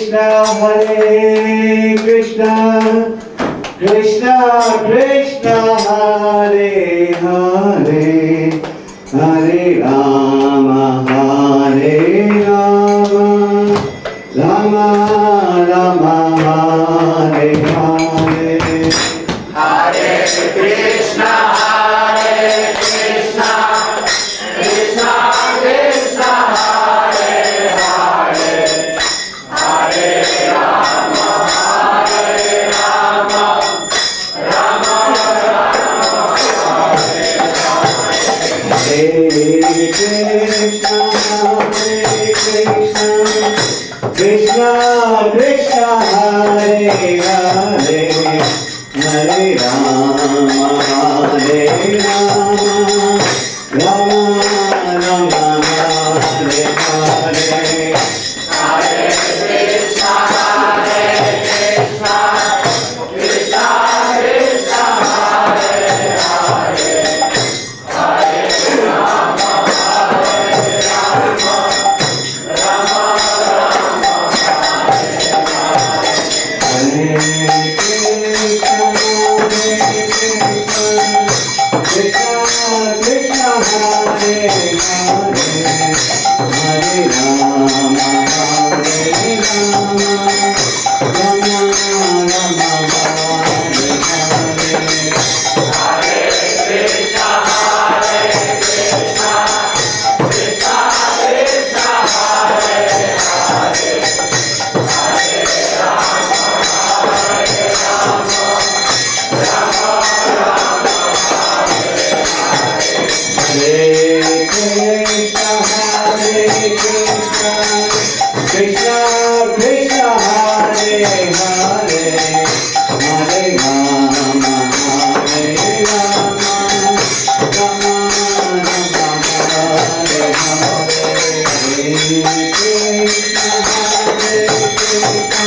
Krishna, Hare Krishna, Krishna Krishna, Hare Hare, Hare Rama, Hare Rama, Rama Rama, Hare Hare. Hare Krishna, Hare Krishna, Krishna Krishna, Hare Hare, Hare Rama, Hare Rama, Rama Rama, Hare Hare Krishna, Hare Krishna, Krishna Krishna, Hare Hare, Hare Rama, Hare Rama, Rama Rama, Hare Hare. Hare Krishna, Hare Krishna, Krishna Krishna, Hare Hare, Hare Rama, Hare Rama, Rama Rama, Hare Krishna, Krishna Krishna, Hare Hare, Hare Rama, Hare Rama, Rama Rama, Hare Hare. Hare Krishna, Hare Krishna, Krishna Krishna, Hare Hare, Hare Rama, Hare Rama, Rama Rama, Hare Krishna, Hare Krishna, Krishna Krishna, Hare Hare, Hare Rama, Hare Rama, Rama Rama, Hare Hare. Hare Krishna, Hare Krishna,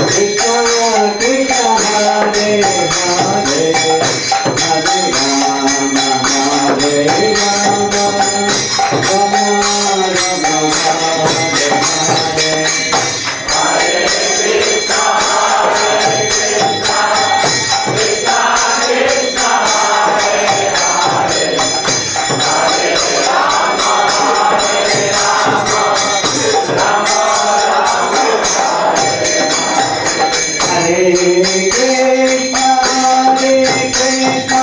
Krishna Krishna, Hare Hare, Hare Rama, Hare Rama, Rama Rama, Hare Hare. Hare Krishna, Hare Krishna, Krishna Krishna, Hare Hare, Hare Rama, Hare Rama, Rama Rama, Hare Krishna, Hare Krishna,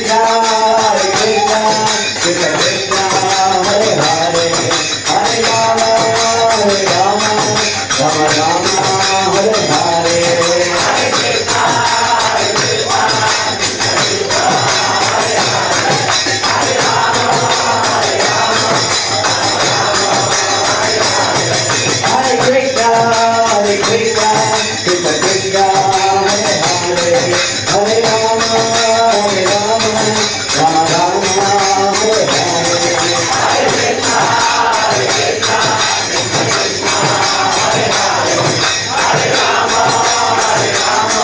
Krishna, Hare Krishna, Krishna Krishna, Hare Hare, Hare Rama, Hare Rama, Rama Rama, Hare Hare. Hare Krishna, Hare Krishna, Krishna Krishna, Hare Hare, Hare Rama, Hare Rama, Rama Rama, Hare Hare. Hare Krishna, Hare Krishna, Krishna Krishna, Hare Hare, Hare Rama, Hare Rama, Rama Rama, Hare Hare. Hare Krishna, Hare Krishna, Krishna Krishna, Hare Hare, Hare Rama, Hare Rama,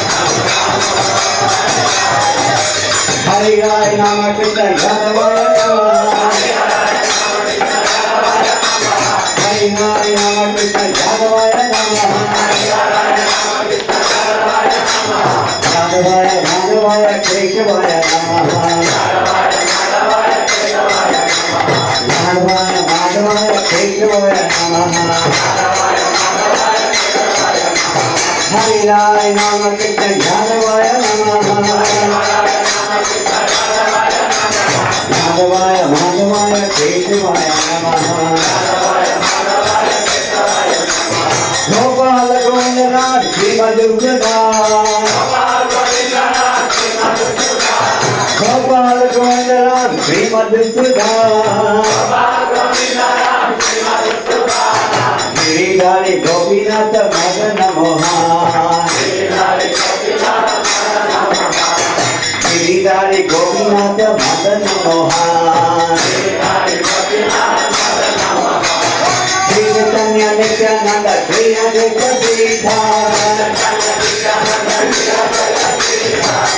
Rama Rama, Hare Hare. Hare Rai Rama Krishna Yadavaya Namah. Hare Rai Rama Krishna Yadavaya Namah. Hare Rai Rama Krishna Yadavaya Namah. Hare Rai Rama Krishna Yadavaya Namah. Yadavaya Madhavaya Keshavaya Namah. Yadavaya Madhavaya Keshavaya Namah. Yadavaya Madhavaya Keshavaya Namah. Yadavaya Madhavaya Keshavaya Namah. Hare Rai Rama Krishna Yadavaya Namah. Madhavaya Madhavaya Keshavaya Namah. Gopal Govindanath Shri Madhurjada. Gopal Govindanath Shri Madhurjada. Giridhari Gopinath Madana Mohan. Giridhari Gopinath Madana Mohan. Shri Chaitanya Nityananda Shri Advaita Sita.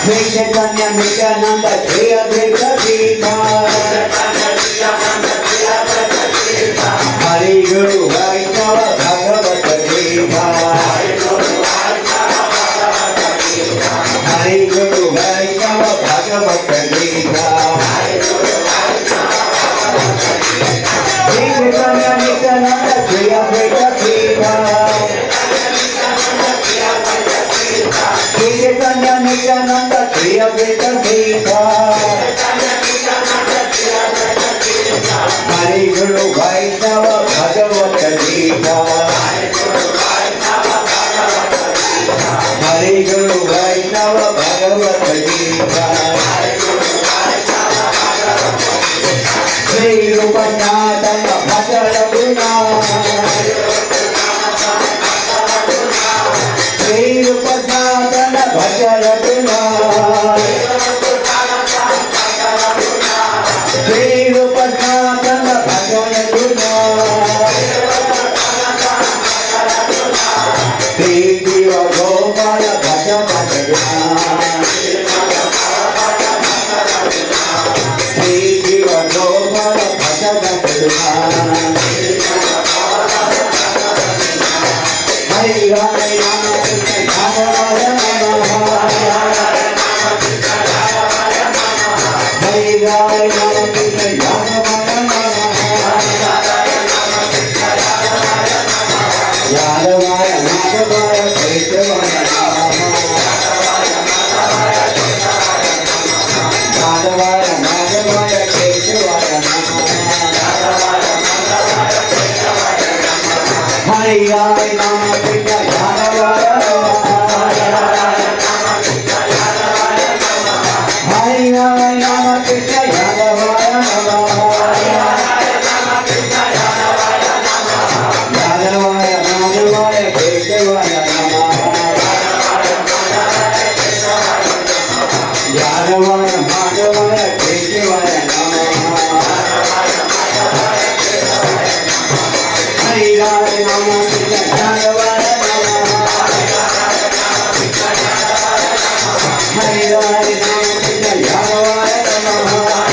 Shri Chaitanya Nityananda Shri Advaita Sita. Hari Guru Vaishnava Bhagavata Gita. Hari Guru Vaishnava Bhagavata Gita. Shri Chaitanya Nityananda Shri Advaita Sita. Shri Chaitanya Nityananda Shri Advaita Sita. Hari Guru Vaishnava Bhagavata Gita. Hari Guru Vaishnava Bhagavata Gita. Shri Rupa Natana Bhaja Raguna. Shri Rupa Natana Bhaja Raguna. Shri Rupa Natana Bhaja Raguna. Shri Diva Gopala Bhaja Bhaja. Shri Diva Gopala Bhaja Bhaja. Hare Rai Rama Krishna Yadavaya Namah. Hare Rai Rama Krishna Yadavaya Namah. Yadavaya Madhavaya Keshavaya Namah. Yadavaya Madhavaya Keshavaya Namah. Hare Rai Rama Krishna Yadavaya Namah. Hare Rai Rama Krishna Yadavaya Namah. Yadavaya Madhavaya Keshavaya Namah. Yadavaya Madhavaya Keshavaya Namah. Hare Rai Rama Krishna Yadavaya Namah. Hare Rai Rama Krishna Yadavaya Namah.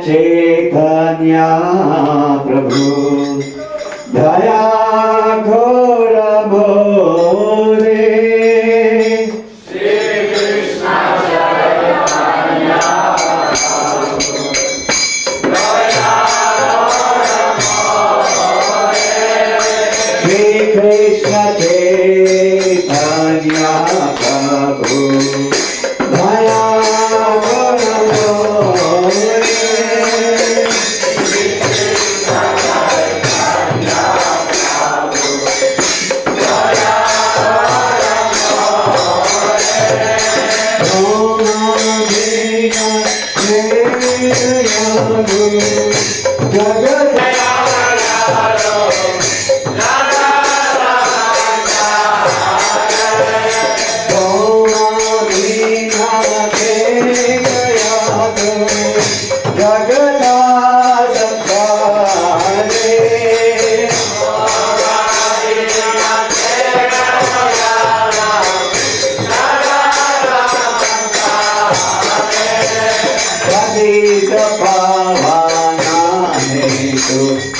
चैतन्य प्रभु दया घोर मोरे श्री कृष्ण चैतन्य दया घोर मोरे श्री कृष्ण चैतन्य प्रभु दया पावाना हेतु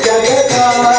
Jagata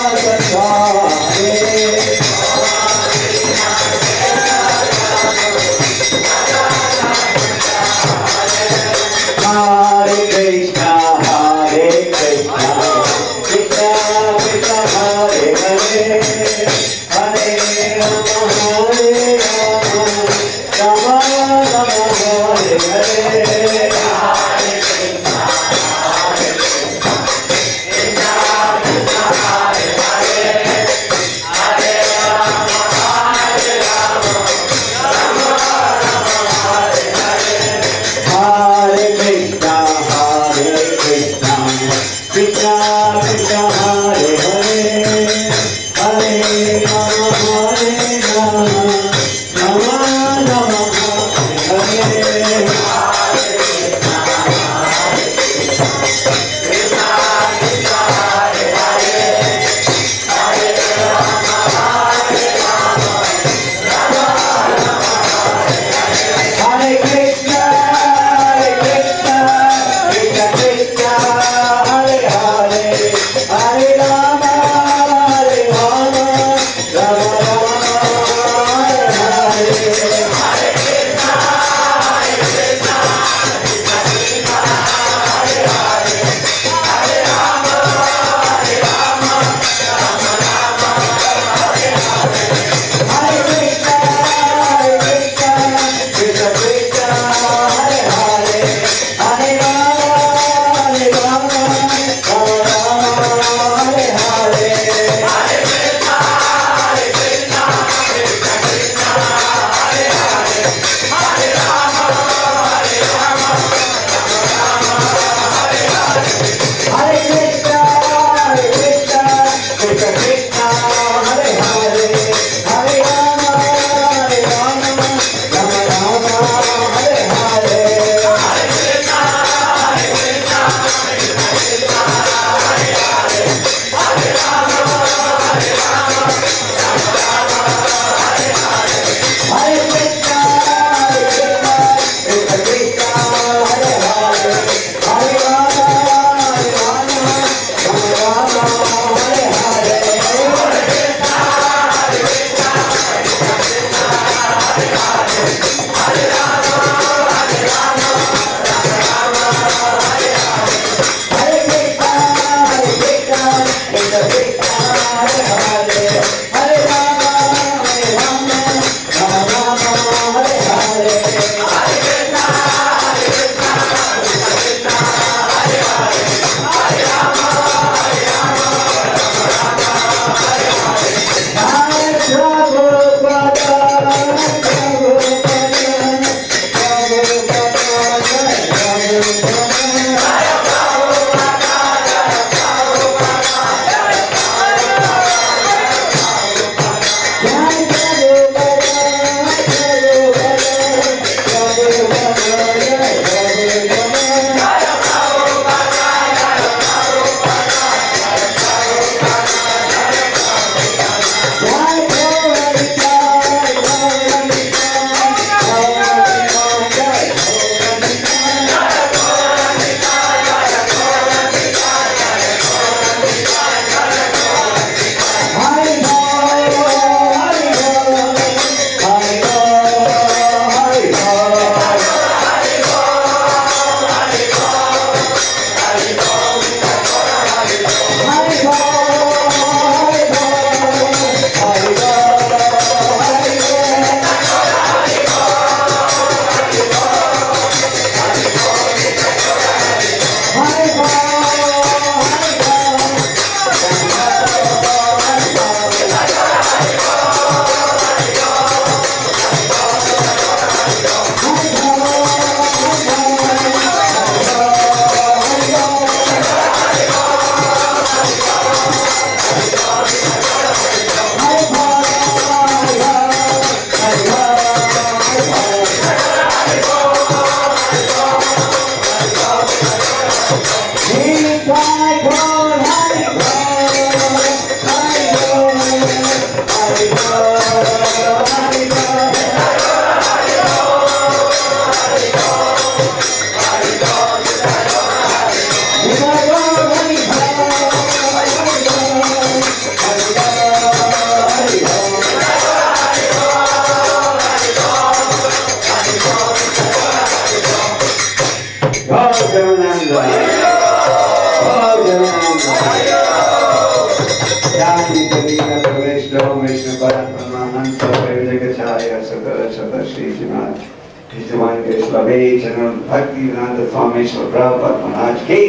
His Divine Grace Love General Bhaktivedanta Swami Srila Prabhupada Maharaj ki,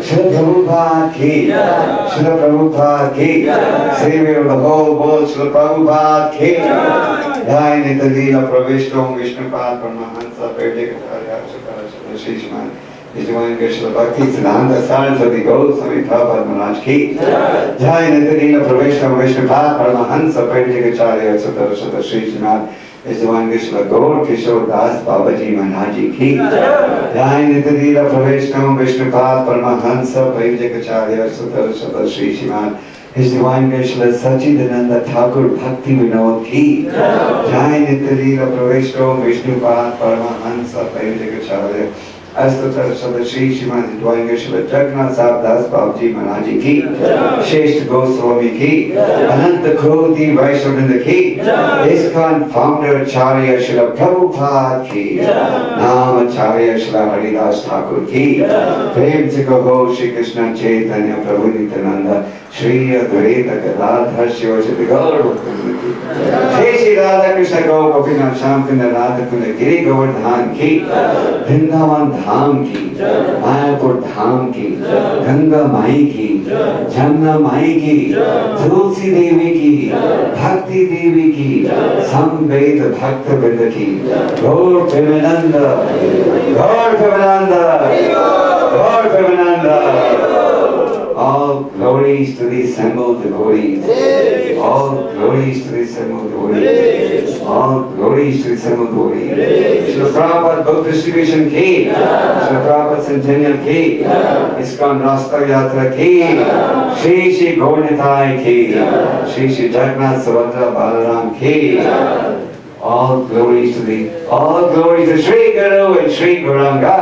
Srila Prabhupada ki, Srila Prabhupada ki, Savior of the whole world Srila Prabhupada ki, Jai Nitya Leela Pravishtam Vishnupad Paramahansa Perdikacharya Sukara Srila Shri Shriman His Divine Grace Srila Bhakti Siddhanta Saraswati Goswami Prabhupada Maharaj ki, Jai Nitya Leela Pravishtam Vishnupad Paramahansa Perdikacharya Sukara Shri Shriman His Divine Grace Srila Gaur Kishore Das Babaji Maharaj ki, Jai Nitya Leela Pravishtam Vishnupad Paramahansa Perdikacharya Sukara Shri Shriman His Divine Grace Srila Sachidananda Thakur Bhakti Vinod ki, Jai Nitya Leela Pravishtam Vishnupad Paramahansa Perdikacharya Astotar Srila Shri Shriman His Divine Grace Srila Jagannath Sahib Das Babaji Maharaj ki, Shesht Goswami ki, Ananta Kroti Vaishnavrinda ki, ISKCON Founder Acharya Srila Prabhupada ki, Nam Acharya Srila Haridas Thakur ki, Prem se kaho Shri Krishna Chaitanya Prabhu Nityananda Shri Advaita Gadadhar Shivasati Gaur Bhaktivinoda ki, Shri Radha Krishna Gaur Gopinath Shyam Kunda Radha Kunda Giri Govardhan ki, Vrindavan Dham ki, Mayapur Dham ki, Ganga Mai ki, Jamna Mai ki, Tulsi Devi ki, Bhakti Devi ki, Samveda Bhakta Vrinda ki, Gaur Premananda, Gaur Premananda, Gaur Premananda. All glories to the assembled devotees. All glories to the assembled devotees. All glories to the assembled devotees. Srila Prabhupada Book Distribution ki, Srila Prabhupada Centennial ki, ISKCON Rasta Yatra ki, Shri Shri Gaurnitai ki, Shri Shri Jagannath Subhadra Balaram ki. All glories to Sri Guru and Sri Gauranga.